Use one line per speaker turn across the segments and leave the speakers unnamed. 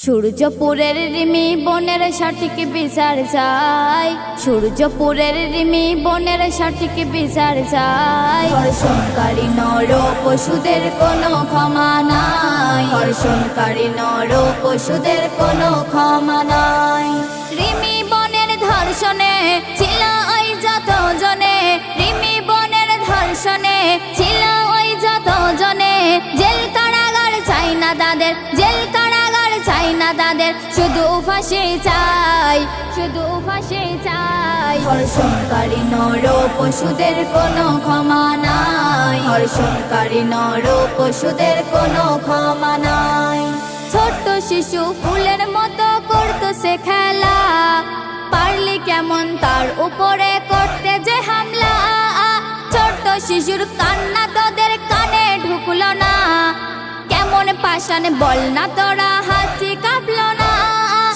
সূর্যপুরের রিমি বনের সঠিক বিচার চাই, সূর্যপুরের রিমি বনের সঠিক বিচার চাই। ধর্ষণকারী নর পশুদের কোনো ক্ষমা নাই, ধর্ষণকারী নর পশুদের কোনো ক্ষমা নাই। রিমি বনের ধর্ষণে ছিল ওই যত জনে, রিমি বনের ধর্ষণে ছিল ওই যত জনে। জেল কারাগার চাই না তাদের, জেল কারাগার চাই না তাদের, শুধু ফাঁসি চাই, শুধু ফাঁসি চাই। ধর্ষণকারী নর পশুদের কোনো ক্ষমা নাই, ধর্ষণকারী নর পশুদের কোনো ক্ষমা নাই। ছোট্ট শিশু ফুলের মতো করতো সে খেলা, পারলি কেমন তার উপরে করতে যে হামলা। ছোট্ট শিশুর কান্না তোদের কানে ঢুকলো না, কেমন পাষাণ বল না তোরা, হাতি কাঁপলো না।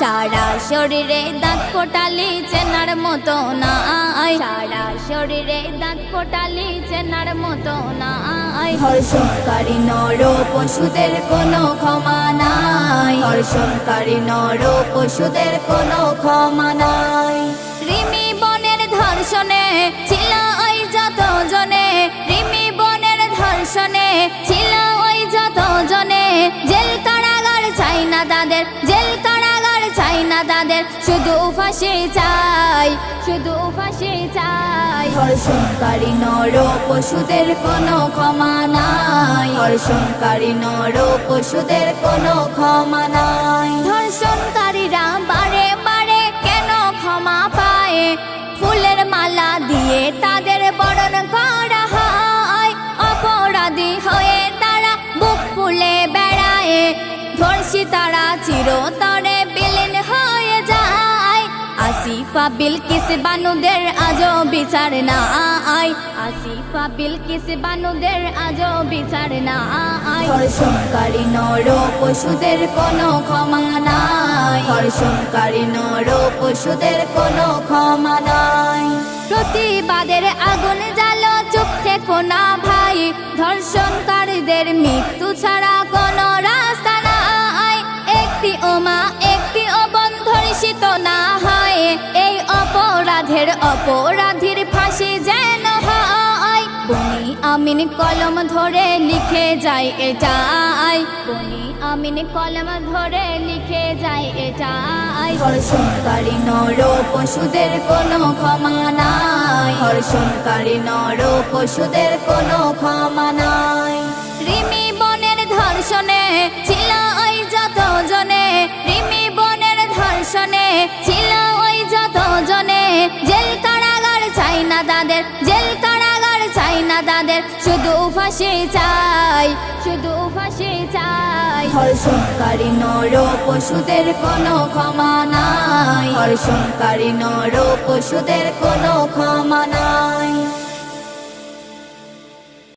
সারা শরীরে দাঁত ফোটালি চেনার মতো না, সারা শরীরে দাঁত ফোটালি চেনার মতো না। ধর্ষণকারী নর পশুদের কোনো ক্ষমা নাই, ধর্ষণকারী নর পশুদের কোনো ক্ষমা নাই। রিমি বনের ধর্ষণে ছিল ওই যত জনে, রিমি বনের ধর্ষণে ছিল ওই যত জনে। জেল কারাগার চাই না তাদের, জেল কারাগার চাই না তাদের, শুধু ফাঁসি চাই, শুধু ফাঁসি চাই। ধর্ষণকারী নর পশুদের কোনো ক্ষমা নাই, ধর্ষণকারী নর পশুদের কোনো ক্ষমা নাই। ধর্ষণকারীরা বারে বারে কেন ক্ষমা পায়, ফুলের মালা দিয়ে তাদের বরণ করা হয়। অপরাধী হয়ে তারা বুক ফুলে বেড়ায়, ধর্ষিতারা চিরতরে বিলীন হয়ে যায়। আসিফা বিলকিস বানুদের আজও বিচার নাই, আসিফা বিলকিস বানুদের আজও বিচার নাই। ধর্ষণকারী নর পশুদের কোনো ক্ষমা নাই, ধর্ষণকারী নর পশুদের কোনো ক্ষমা নাই। প্রতিবাদের আগুন জ্বালো, চুপ থেকো না ভাই, ধর্ষণকারীদের মৃত্যু ছাড়া কোনো রাস্তা নাই। একটি ওমা একটি বোন ধর্ষিত না হয়, এই অপরাধের অপরাধীর ফাঁসি যেন হয়। বনি আমিন কলম ধরে লিখে যায় এটাই, বনি আমিন কলম ধরে লিখে যায় এটাই। ধর্ষণকারী নর পশুদের কোনো ক্ষমা নাই, ধর্ষণকারী নর পশুদের কোনো ক্ষমা নাই। রিমি বনের ধর্ষণে ছিল ওই যত জনে, রিমি বনের ধর্ষণে ছিল ওই যত জনে। জেল কারাগার চাই না তাদের, জেল কারাগার চাই না তাদের, শুধু ফাঁসি চাই, শুধু ফাঁসি চাই। ধর্ষণকারী নর পশুদের কোনো ক্ষমা নাই, ধর্ষণকারী নর পশুদের কোনো ক্ষমা নাই।